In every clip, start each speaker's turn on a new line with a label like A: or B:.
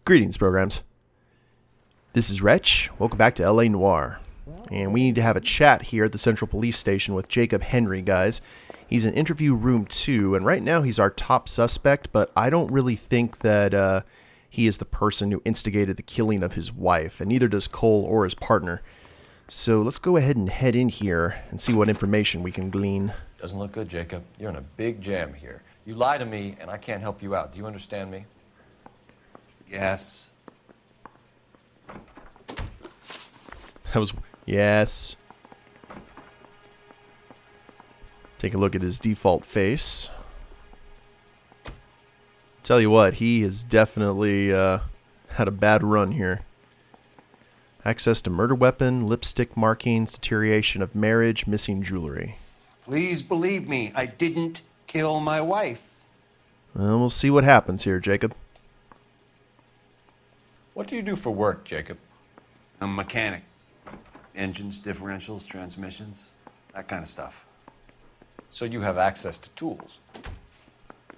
A: Greetings, programs. This is Wretch. Welcome back to LA Noire. And we need to have a chat here at the Central Police Station with Jacob Henry, guys. He's in interview room 2, and right now he's our top suspect, but I don't really think that he is the person who instigated the killing of his wife, and neither does Cole or his partner. So let's go ahead and head in here and see what information we can glean.
B: Doesn't look good, Jacob. You're in a big jam here. You lie to me, and I can't help you out. Do you understand me?
C: Yes.
A: Yes. Take a look at his default face. Tell you what, he has definitely had a bad run here. Access to murder weapon, lipstick markings, deterioration of marriage, missing jewelry.
C: Please believe me, I didn't kill my wife.
A: Well, we'll see what happens here, Jacob.
B: What do you do for work, Jacob?
C: I'm a mechanic. Engines, differentials, transmissions, that kind of stuff.
B: So you have access to tools.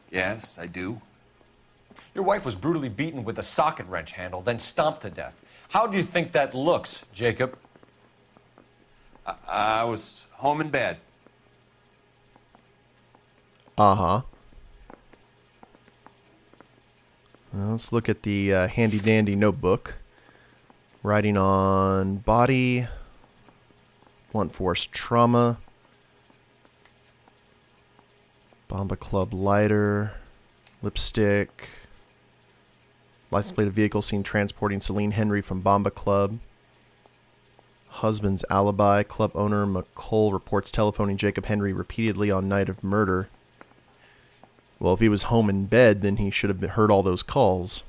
C: Yes, I do.
B: Your wife was brutally beaten with a socket wrench handle, then stomped to death. How do you think that looks, Jacob?
C: I was home in bed.
A: Uh-huh. Well, let's look at the handy-dandy notebook. Writing on body, blunt force trauma, Bomba Club lighter, lipstick, license plate of vehicle seen transporting Celine Henry from Bomba Club, husband's alibi, club owner McCole reports telephoning Jacob Henry repeatedly on night of murder. Well, if he was home in bed, then he should have heard all those calls.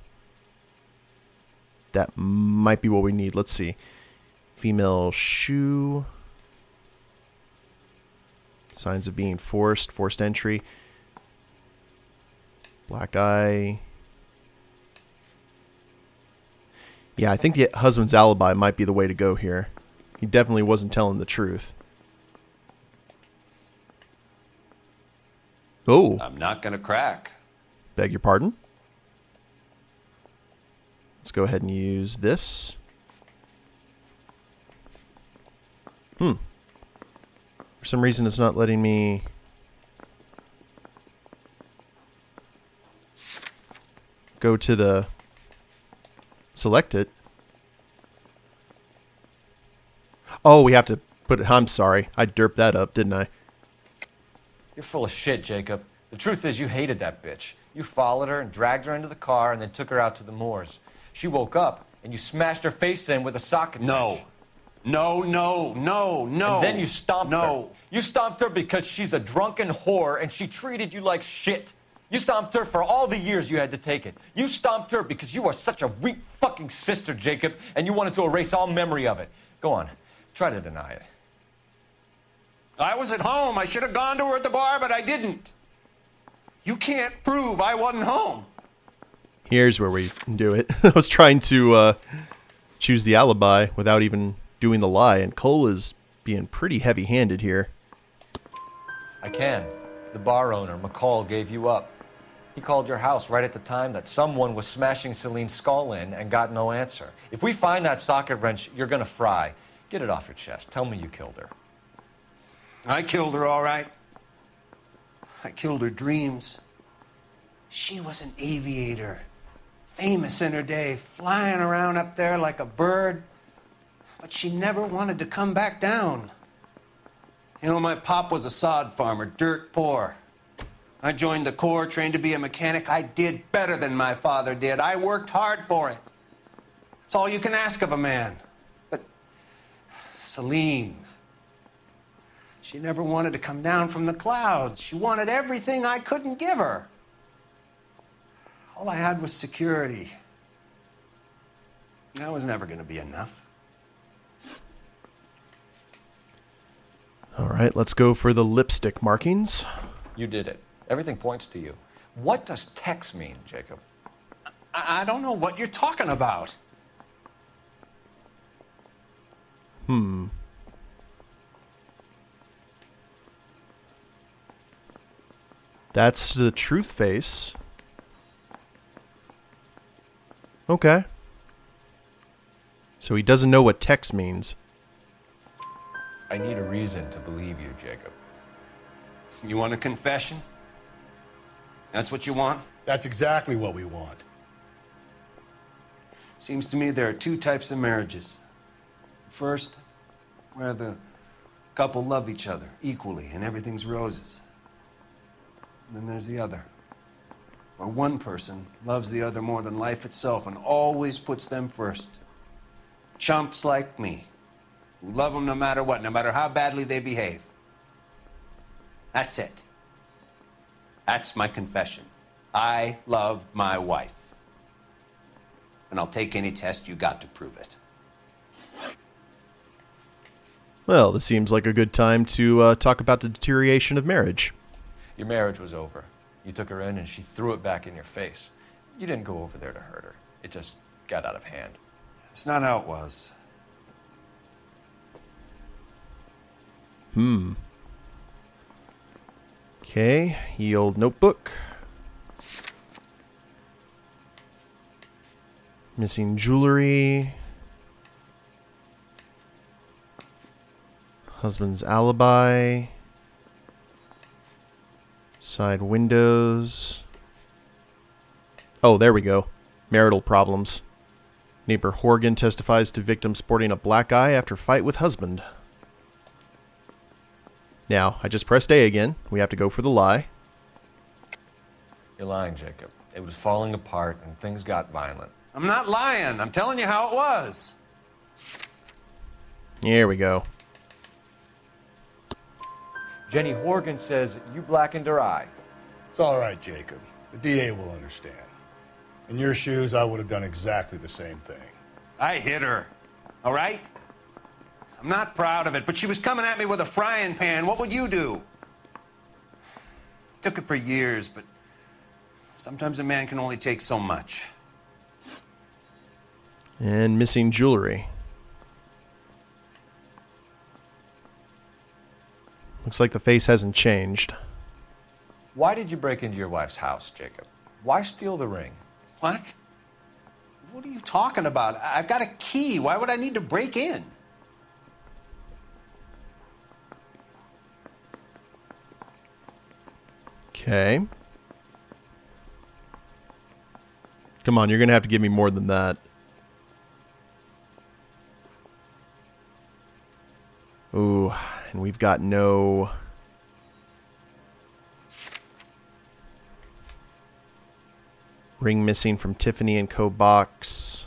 A: That might be what we need. Let's see. Female shoe. Signs of being forced entry. Black eye. Yeah, I think the husband's alibi might be the way to go here. He definitely wasn't telling the truth. Oh.
C: I'm not gonna crack.
A: Beg your pardon? Let's go ahead and use this. For some reason it's not letting me go to the select it. Oh, we have to put it. I'm sorry. I derped that up, didn't I?
B: You're full of shit, Jacob. The truth is you hated that bitch. You followed her and dragged her into the car and then took her out to the moors. She woke up and you smashed her face in with a socket
C: No.
B: wrench.
C: No.
B: And then you stomped her.
C: No.
B: You stomped her because she's a drunken whore and she treated you like shit. You stomped her for all the years you had to take it. You stomped her because you are such a weak fucking sister, Jacob, and you wanted to erase all memory of it. Go on. Try to deny it.
C: I was at home. I should have gone to her at the bar, but I didn't. You can't prove I wasn't home.
A: Here's where we do it. I was trying to choose the alibi without even doing the lie, and Cole is being pretty heavy-handed here.
B: I can. The bar owner, McCall, gave you up. He called your house right at the time that someone was smashing Celine's skull in and got no answer. If we find that socket wrench, you're gonna fry. Get it off your chest. Tell me you killed her.
C: I killed her, all right. I killed her dreams. She was an aviator, famous in her day, flying around up there like a bird, but she never wanted to come back down. You know, my pop was a sod farmer, dirt poor. I joined the Corps, trained to be a mechanic. I did better than my father did. I worked hard for it. That's all you can ask of a man. But Celine, she never wanted to come down from the clouds. She wanted everything I couldn't give her. All I had was security. That was never going to be enough.
A: All right, let's go for the lipstick markings.
B: You did it. Everything points to you. What does Tex mean, Jacob?
C: I don't know what you're talking about.
A: That's the truth face. Okay. So he doesn't know what text means.
B: I need a reason to believe you, Jacob.
C: You want a confession? That's what you want?
D: That's exactly what we want.
C: Seems to me there are two types of marriages. First, where the couple love each other equally and everything's roses. And then there's the other, where one person loves the other more than life itself and always puts them first. Chumps like me, who love them no matter what, no matter how badly they behave. That's it. That's my confession. I love my wife. And I'll take any test you got to prove it.
A: Well, this seems like a good time to talk about the deterioration of marriage.
B: Your marriage was over. You took her in and she threw it back in your face. You didn't go over there to hurt her. It just got out of hand.
C: It's not how it was.
A: Okay, ye old notebook. Missing jewelry. Husband's alibi. Side windows. Oh, there we go. Marital problems. Neighbor Horgan testifies to victim sporting a black eye after fight with husband. Now, I just pressed A again. We have to go for the lie.
B: You're lying, Jacob. It was falling apart and things got violent.
C: I'm not lying. I'm telling you how it was.
A: Here we go.
B: Jenny Horgan says you blackened her eye.
D: It's all right, Jacob. The DA will understand. In your shoes, I would have done exactly the same thing.
C: I hit her. All right? I'm not proud of it, but she was coming at me with a frying pan. What would you do? Took it for years, but sometimes a man can only take so much.
A: And missing jewelry. Looks like the face hasn't changed.
B: Why did you break into your wife's house, Jacob? Why steal the ring?
C: What? What are you talking about? I've got a key. Why would I need to break in?
A: Okay. Come on, you're going to have to give me more than that. Ooh, and we've got no... Ring missing from Tiffany & Co. box.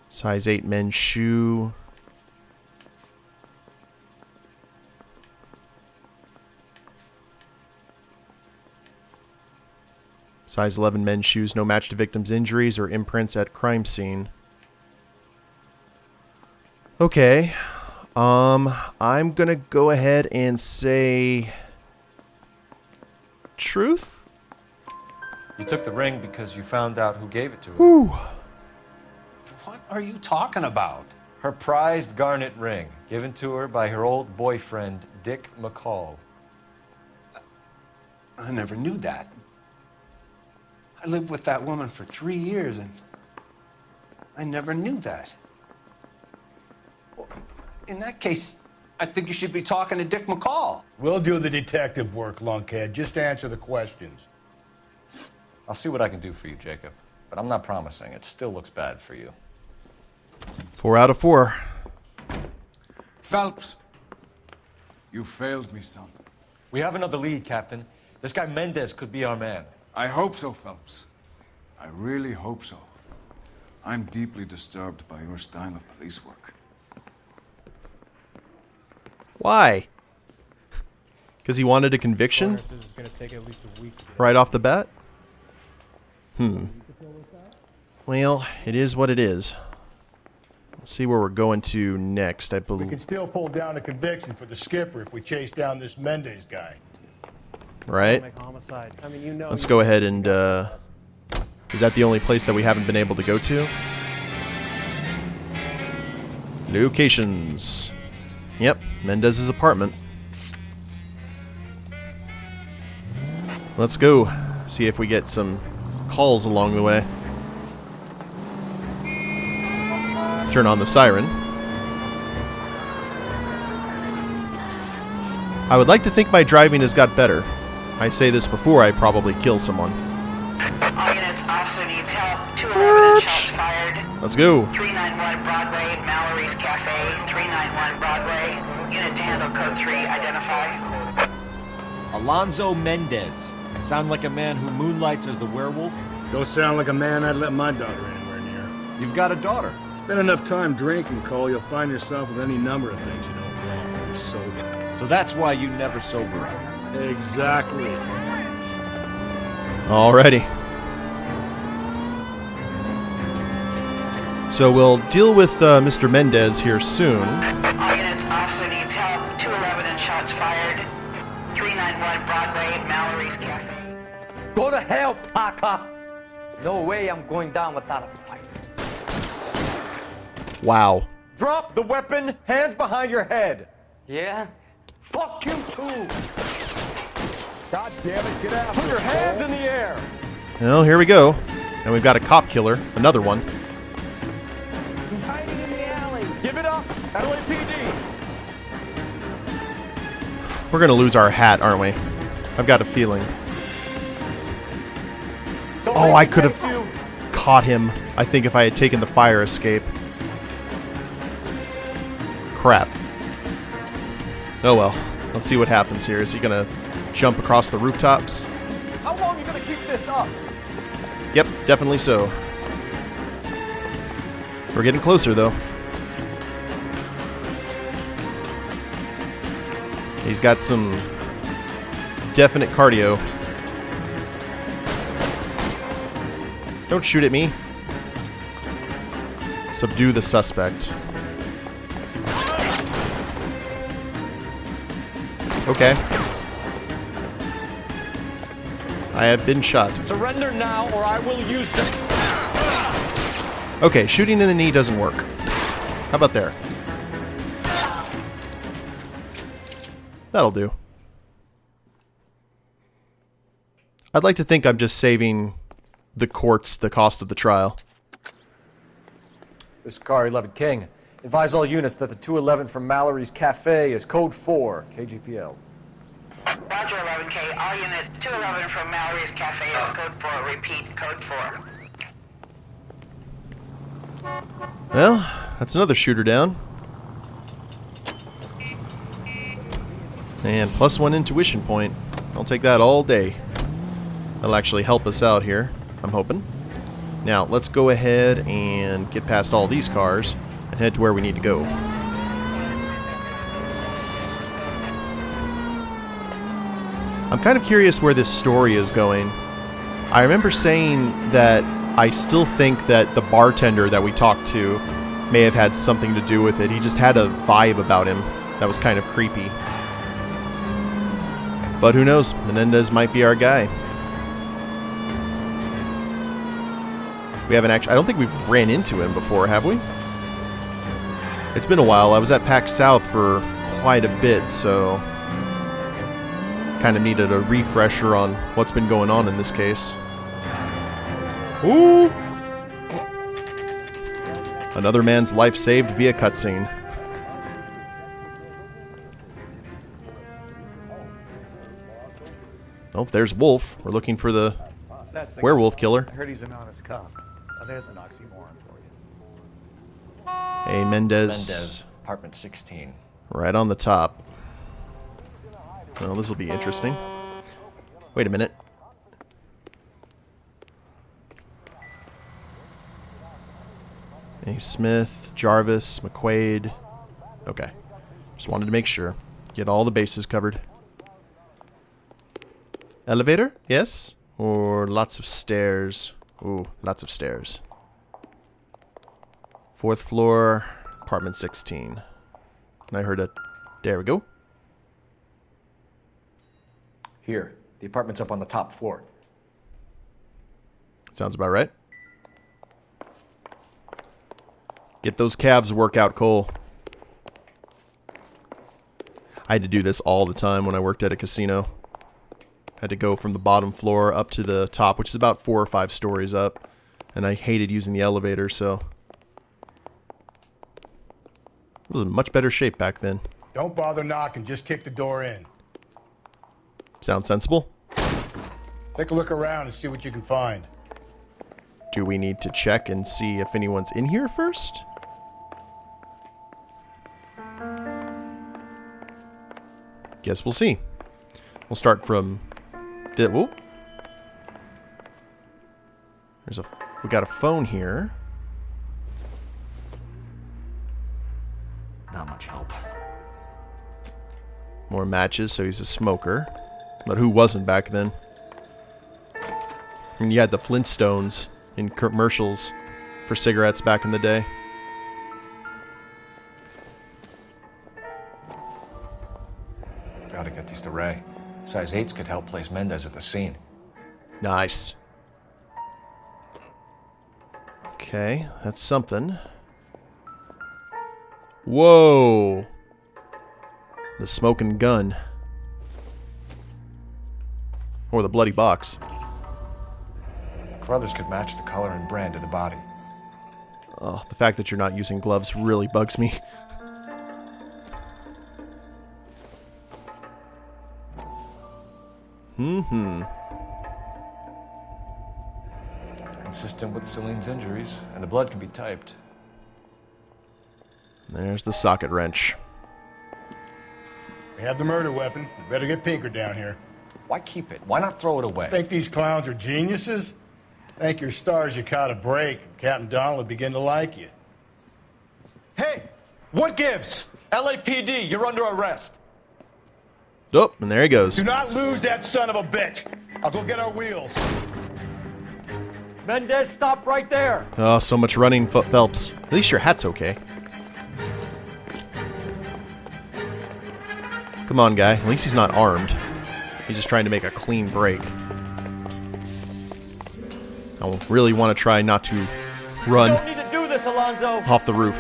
A: Size 8 men's shoe. Size 11 men's shoes, no match to victim's injuries or imprints at crime scene. Okay. I'm gonna go ahead and say truth?
B: You took the ring because you found out who gave it to her.
A: Whew.
C: What are you talking about?
B: Her prized garnet ring, given to her by her old boyfriend, Dick McCall.
C: I never knew that. I lived with that woman for 3 years, and I never knew that. Well, in that case, I think you should be talking to Dick McCall.
D: We'll do the detective work, lunkhead. Just answer the questions.
B: I'll see what I can do for you, Jacob. But I'm not promising. It still looks bad for you.
A: 4 out of 4.
E: Phelps, you failed me, son.
B: We have another lead, Captain. This guy Mendez could be our man.
E: I hope so, Phelps. I really hope so. I'm deeply disturbed by your style of police work.
A: Why? Because he wanted a conviction? Right off the bat? Well, it is what it is. Let's see where we're going to next, I
D: We
A: believe.
D: can still pull down a conviction for the skipper if we chase down this Mendez guy.
A: Right? Let's go ahead and, is that the only place that we haven't been able to go to? Locations. Yep, Mendez's apartment. Let's go. See if we get some calls along the way. Turn on the siren. I would like to think my driving has got better. I say this before I probably kill someone.
F: All units, officer needs help. 211 shots fired.
A: Let's go.
F: 391 Broadway, Mallory's Cafe. 391 Broadway. Unit to handle code 3, identify.
B: Alonzo Mendez. Sound like a man who moonlights as the werewolf?
D: Don't sound like a man I'd let my daughter anywhere near.
B: You've got a daughter.
D: Spend enough time drinking, Cole, you'll find yourself with any number of things you don't want when you're sober.
B: So that's why you never sober up.
D: Exactly.
A: Alrighty. So we'll deal with Mr. Mendez here soon.
F: All units, officer needs help. 211 and shots fired. 391 Broadway, Mallory's Cafe.
G: Go to hell, Parker! No way I'm going down without a fight.
A: Wow.
B: Drop the weapon, hands behind your head.
G: Yeah? Fuck you too!
B: God damn it, get out. Put your hands in the air.
A: Well, here we go. And we've got a cop killer. Another one.
B: He's hiding in the alley. Give it up, LAPD.
A: We're going to lose our hat, aren't we? I've got a feeling. Oh, I could have caught him, I think, if I had taken the fire escape. Crap. Oh well. Let's see what happens here. Is he going to jump across the rooftops?
B: How long are you going to keep this up?
A: Yep, definitely so. We're getting closer, though. He's got some definite cardio. Don't shoot at me. Subdue the suspect. Okay. I have been shot.
B: Surrender now or I will use this.
A: Okay, shooting in the knee doesn't work. How about there? That'll do. I'd like to think I'm just saving the courts the cost of the trial.
B: This is Car 11 King. Advise all units that the 211 from Mallory's Cafe is code 4, KGPL.
F: Roger 11K. All units, 211 from Mallory's Cafe is code 4. Repeat, code 4.
A: Well, that's another shooter down. And +1 intuition point. I'll take that all day. That'll actually help us out here, I'm hoping. Now, let's go ahead and get past all these cars and head to where we need to go. I'm kind of curious where this story is going. I remember saying that I still think that the bartender that we talked to may have had something to do with it. He just had a vibe about him that was kind of creepy. But who knows? Menendez might be our guy. We haven't actually... I don't think we've ran into him before, have we? It's been a while. I was at PAX South for quite a bit, so... kind of needed a refresher on what's been going on in this case. Ooh! Another man's life saved via cutscene. Oh, there's Wolf. We're looking for the werewolf killer.
H: I heard he's an honest cop. Now there's an oxymoron for you.
A: Hey, Mendez.
B: Mendez, apartment 16.
A: Right on the top. Well, this will be interesting. Wait a minute. Hey, Smith, Jarvis, McQuaid. Okay. Just wanted to make sure. Get all the bases covered. Elevator? Yes? Or lots of stairs? Ooh, lots of stairs. 4th floor, apartment 16. And I heard a... There we go.
B: Here, the apartment's up on the top floor.
A: Sounds about right. Get those calves work out, Cole. I had to do this all the time when I worked at a casino. Had to go from the bottom floor up to the top, which is about 4 or 5 stories up. And I hated using the elevator, so... It was in much better shape back then.
D: Don't bother knocking, just kick the door in.
A: Sounds sensible?
D: Take a look around and see what you can find.
A: Do we need to check and see if anyone's in here first? Guess we'll see. We'll start from the... Whoa. We got a phone here.
H: Not much help.
A: More matches, so he's a smoker. But who wasn't back then? And you had the Flintstones in commercials for cigarettes back in the day.
B: Gotta get these to Ray. Size 8s could help place Mendez at the scene.
A: Nice. Okay, that's something. Whoa! The smoking gun. Or the bloody box.
B: Brothers could match the color and brand of the body.
A: Oh, the fact that you're not using gloves really bugs me.
B: Consistent with Celine's injuries, and the blood can be typed.
A: There's the socket wrench.
D: We have the murder weapon. We better get Pinker down here.
B: Why keep it? Why not throw it away?
D: Think these clowns are geniuses? Thank your stars you caught a break, and Captain Donald will begin to like you.
B: Hey! What gives? LAPD, you're under arrest.
A: Oh, and there he goes.
D: Do not lose that son of a bitch. I'll go get our wheels.
G: Mendez, stop right there.
A: Oh, so much running, Phelps. At least your hat's okay. Come on, guy. At least he's not armed. He's just trying to make a clean break. I really want to try not to run
G: You don't need to do this, Alonzo.
A: off the roof.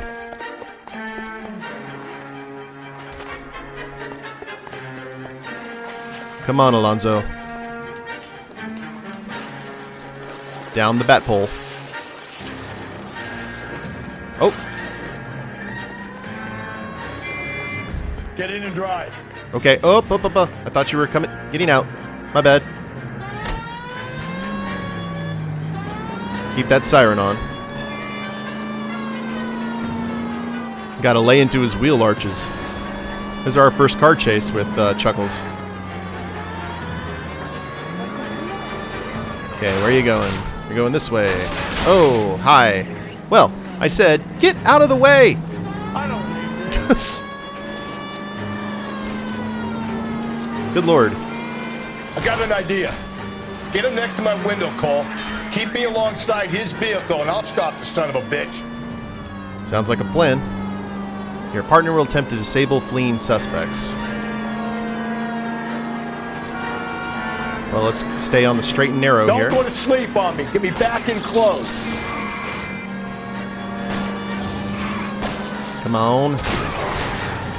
A: Come on, Alonzo. Down the bat pole. Oh.
D: Get in and drive.
A: Okay. Oh, I thought you were getting out. My bad. Keep that siren on. Gotta lay into his wheel arches. This is our first car chase with Chuckles. Okay, where are you going? You're going this way. Oh, hi. Well, I said, get out of the way!
D: I don't need this.
A: Good lord.
D: I got an idea. Get him next to my window, Cole. Keep me alongside his vehicle, and I'll stop the son of a bitch.
A: Sounds like a plan. Your partner will attempt to disable fleeing suspects. Well, let's stay on the straight and narrow here.
D: Don't go to sleep on me. Get me back in close.
A: Come on.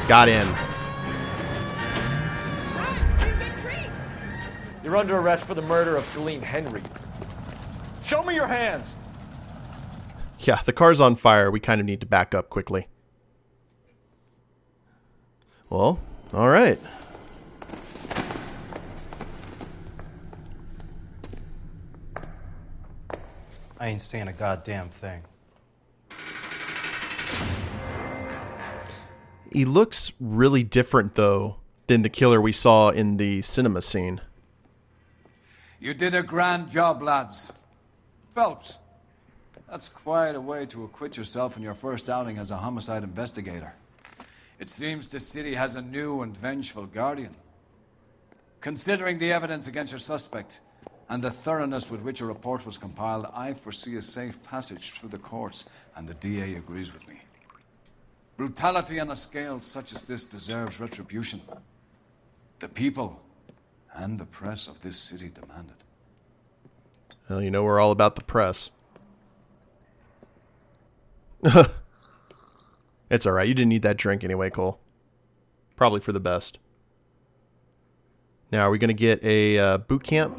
A: Got in.
G: You're under arrest for the murder of Celine Henry.
B: Show me your hands!
A: Yeah, the car's on fire. We kind of need to back up quickly. Well, all right.
H: I ain't saying a goddamn thing.
A: He looks really different, though, than the killer we saw in the cinema scene.
E: You did a grand job, lads. Phelps, that's quite a way to acquit yourself in your first outing as a homicide investigator. It seems the city has a new and vengeful guardian. Considering the evidence against your suspect and the thoroughness with which a report was compiled, I foresee a safe passage through the courts, and the DA agrees with me. Brutality on a scale such as this deserves retribution. The people and the press of this city demand it.
A: Well, you know we're all about the press. It's alright. You didn't need that drink anyway, Cole. Probably for the best. Now, are we going to get a boot camp?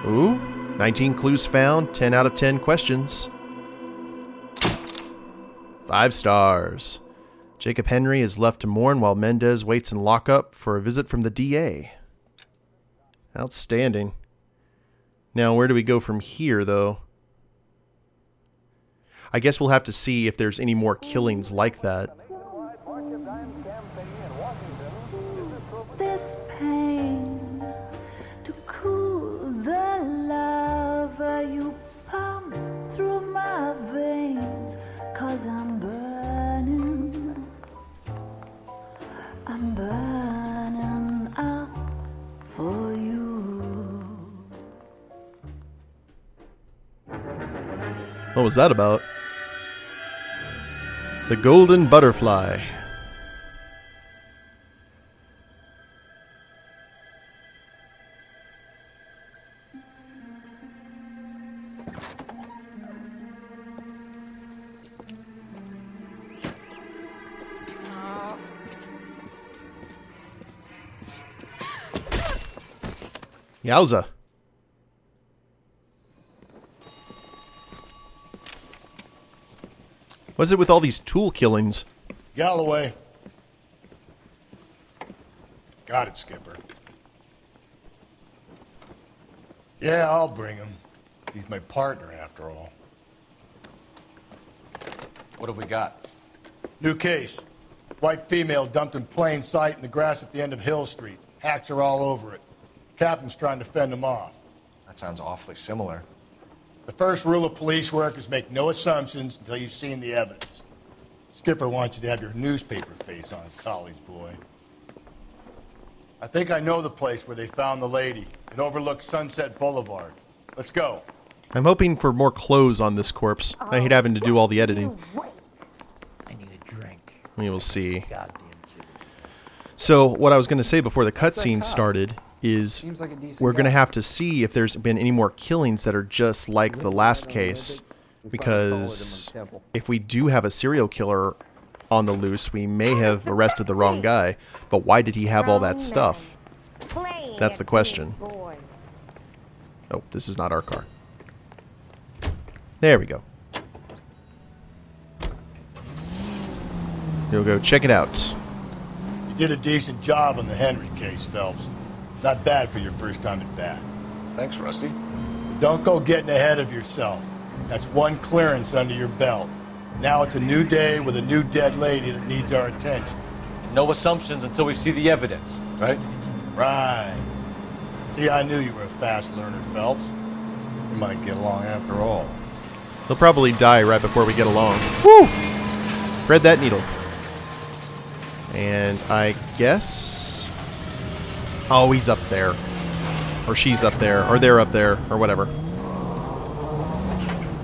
A: Ooh, 19 clues found, 10 out of 10 questions. 5 stars. Jacob Henry is left to mourn while Mendez waits in lockup for a visit from the DA. Outstanding. Now, where do we go from here, though? I guess we'll have to see if there's any more killings like that.
I: This pain to cool the lava you pump through my veins, 'cause I'm burning up for you.
A: What was that about? The Golden Butterfly. Yowza. What's it with all these tool killings?
D: Galloway. Got it, Skipper. Yeah, I'll bring him. He's my partner, after all.
B: What have we got?
D: New case. White female dumped in plain sight in the grass at the end of Hill Street. Hacks are all over it. Captain's trying to fend him off.
B: That sounds awfully similar.
D: The first rule of police work is make no assumptions until you've seen the evidence. Skipper wants you to have your newspaper face on, college boy. I think I know the place where they found the lady. It overlooks Sunset Boulevard. Let's go.
A: I'm hoping for more clothes on this corpse. I hate having to do all the editing.
H: I need a drink.
A: We will see.
H: Goddamn Jimmy.
A: So, what I was going to say before the cutscene started is
J: Seems like a decent
A: we're going to
J: guy.
A: have to see if there's been any more killings that are just like the last case. Because if we do have a serial killer on the loose, we may have arrested the wrong guy. But why did he have all that stuff? That's the question. Oh, this is not our car. There we go. We'll go check it out.
D: You did a decent job on the Henry case, Phelps. Not bad for your first time at bat.
B: Thanks, Rusty.
D: Don't go getting ahead of yourself. That's one clearance under your belt. Now it's a new day with a new dead lady that needs our attention.
B: No assumptions until we see the evidence, right?
D: Right. See, I knew you were a fast learner, Phelps. We might get along after all.
A: He'll probably die right before we get along. Woo! Thread that needle. And I guess... Oh, he's up there. Or she's up there. Or they're up there. Or whatever.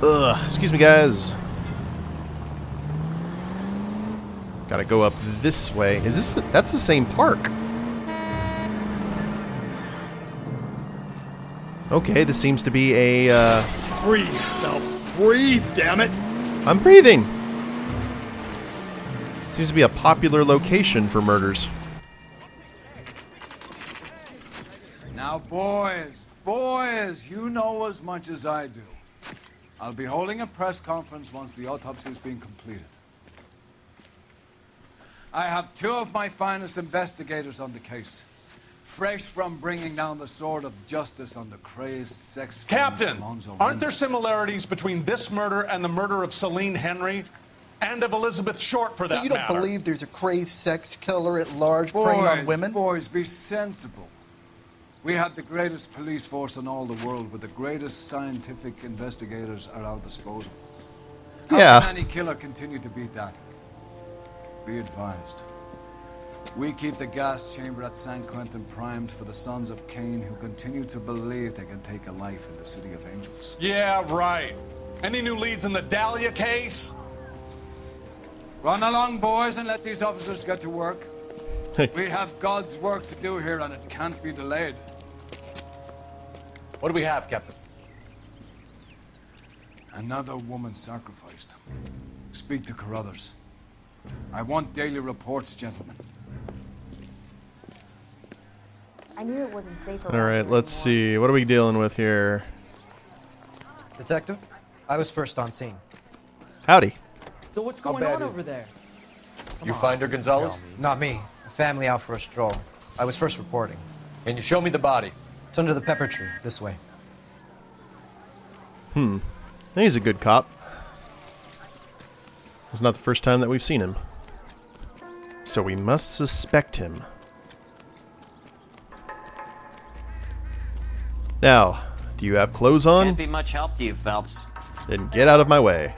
A: Ugh. Excuse me, guys. Gotta go up this way. Is this... That's the same park. Okay, this seems to be a,
D: Breathe, Phelps. Breathe, damn it!
A: I'm breathing! Seems to be a popular location for murders.
E: Now, boys, you know as much as I do. I'll be holding a press conference once the autopsy has been completed. I have 2 of my finest investigators on the case, fresh from bringing down the sword of justice on the crazed sex
K: Captain,
E: Alonzo
K: aren't there
E: Mendez.
K: similarities between this murder and the murder of Celine Henry? And of Elizabeth Short, for that
J: So you don't
K: matter?
J: believe there's a crazed sex killer at large preying on women?
E: Boys, be sensible. We have the greatest police force in all the world with the greatest scientific investigators at our disposal. How
A: Yeah.
E: can any killer continue to beat that? Be advised. We keep the gas chamber at San Quentin primed for the sons of Cain who continue to believe they can take a life in the City of Angels.
K: Yeah, right. Any new leads in the Dahlia case?
E: Run along, boys, and let these officers get to work. We have God's work to do here, and it can't be delayed.
B: What do we have, Captain?
E: Another woman sacrificed. Speak to Carruthers. I want daily reports, gentlemen.
L: I knew it wasn't safe.
A: All right, let's see. What are we dealing with here?
M: Detective, I was first on scene.
A: Howdy.
N: So what's going on over there?
B: You find her, Gonzalez?
M: Not me. A family out for a stroll. I was first reporting.
B: Can you show me the body?
M: It's under the pepper tree, this way.
A: He's a good cop. It's not the first time that we've seen him. So we must suspect him. Now, do you have clothes on?
O: Can't be much help to you, Phelps.
A: Then get out of my way.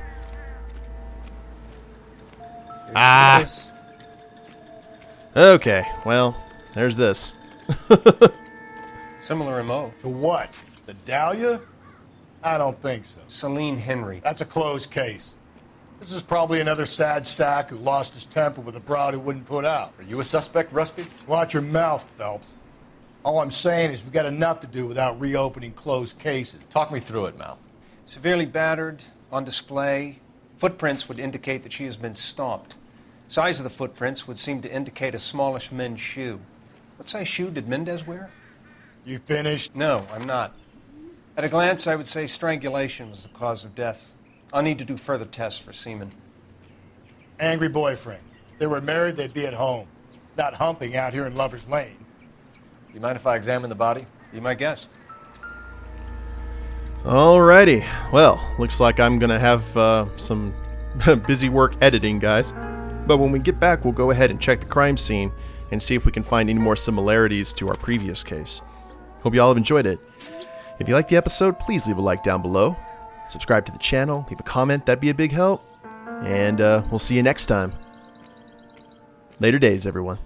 A: Okay, well, there's this.
C: Similar MO.
D: To what? The Dahlia? I don't think so.
C: Celine Henry.
D: That's a closed case. This is probably another sad sack who lost his temper with a broad who wouldn't put out.
B: Are you a suspect, Rusty?
D: Watch your mouth, Phelps. All I'm saying is we got enough to do without reopening closed cases.
B: Talk me through it, Mal.
C: Severely battered, on display. Footprints would indicate that she has been stomped. Size of the footprints would seem to indicate a smallish men's shoe. What size shoe did Mendez wear?
D: You finished?
C: No, I'm not. At a glance, I would say strangulation was the cause of death. I'll need to do further tests for semen.
D: Angry boyfriend. If they were married, they'd be at home. Not humping out here in Lover's Lane.
B: You mind if I examine the body?
C: Be my guest.
A: Alrighty. Well, looks like I'm gonna have some busy work editing, guys. But when we get back, we'll go ahead and check the crime scene and see if we can find any more similarities to our previous case. Hope you all have enjoyed it. If you liked the episode, please leave a like down below. Subscribe to the channel, leave a comment, that'd be a big help. And we'll see you next time. Later days, everyone.